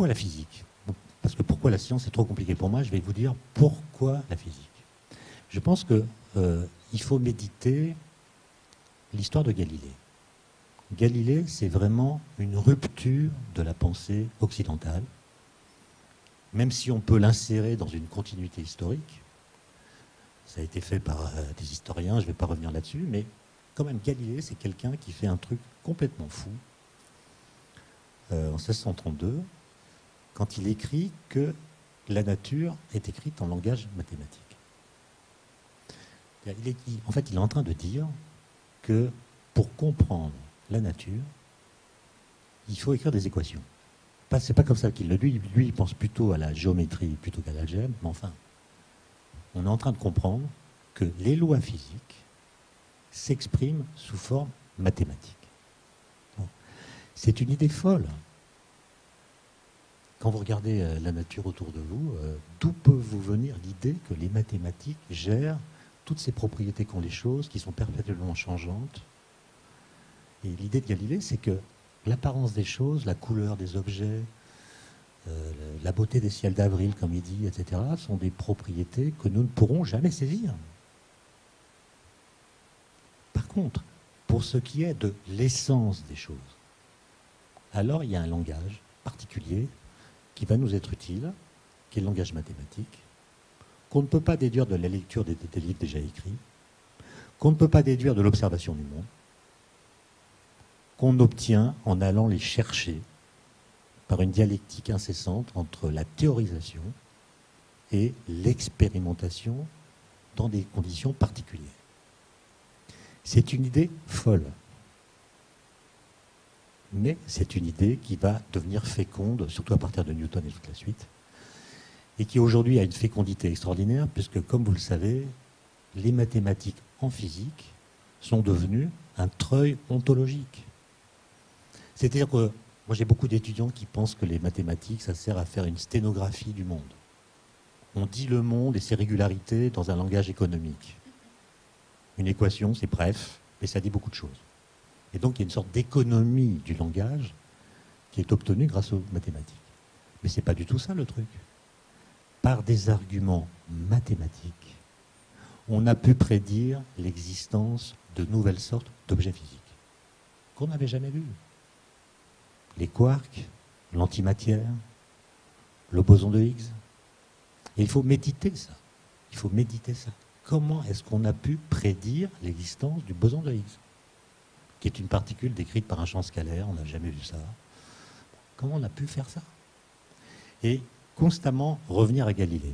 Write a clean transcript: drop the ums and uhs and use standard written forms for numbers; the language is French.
pourquoi la physique? Parce que pourquoi la science c'est trop compliqué pour moi, je vais vous dire pourquoi la physique. Je pense que il faut méditer l'histoire de Galilée. Galilée, c'est vraiment une rupture de la pensée occidentale, même si on peut l'insérer dans une continuité historique. Ça a été fait par des historiens, je ne vais pas revenir là-dessus, mais quand même, Galilée, c'est quelqu'un qui fait un truc complètement fou en 1632, quand il écrit que la nature est écrite en langage mathématique. En fait, il est en train de dire que pour comprendre la nature, il faut écrire des équations. C'est pas comme ça qu'il le dit. Lui, il pense plutôt à la géométrie plutôt qu'à l'algèbre, mais enfin, on est en train de comprendre que les lois physiques s'expriment sous forme mathématique. Bon. C'est une idée folle. Quand vous regardez la nature autour de vous, d'où peut vous venir l'idée que les mathématiques gèrent toutes ces propriétés qu'ont les choses, qui sont perpétuellement changeantes? Et l'idée de Galilée, c'est que l'apparence des choses, la couleur des objets, la beauté des ciels d'avril, comme il dit, etc., sont des propriétés que nous ne pourrons jamais saisir. Par contre, pour ce qui est de l'essence des choses, alors il y a un langage particulier qui va nous être utile, qui est le langage mathématique, qu'on ne peut pas déduire de la lecture des livres déjà écrits, qu'on ne peut pas déduire de l'observation du monde, qu'on obtient en allant les chercher par une dialectique incessante entre la théorisation et l'expérimentation dans des conditions particulières. C'est une idée folle. Mais c'est une idée qui va devenir féconde, surtout à partir de Newton et toute la suite, et qui aujourd'hui a une fécondité extraordinaire, puisque, comme vous le savez, les mathématiques en physique sont devenues un treuil ontologique. C'est-à-dire que moi j'ai beaucoup d'étudiants qui pensent que les mathématiques, ça sert à faire une sténographie du monde. On dit le monde et ses régularités dans un langage économique. Une équation, c'est bref, mais ça dit beaucoup de choses. Et donc, il y a une sorte d'économie du langage qui est obtenue grâce aux mathématiques. Mais ce n'est pas du tout ça, le truc. Par des arguments mathématiques, on a pu prédire l'existence de nouvelles sortes d'objets physiques qu'on n'avait jamais vus. Les quarks, l'antimatière, le boson de Higgs. Et il faut méditer ça. Il faut méditer ça. Comment est-ce qu'on a pu prédire l'existence du boson de Higgs, qui est une particule décrite par un champ scalaire, on n'a jamais vu ça. Comment on a pu faire ça? Et constamment revenir à Galilée.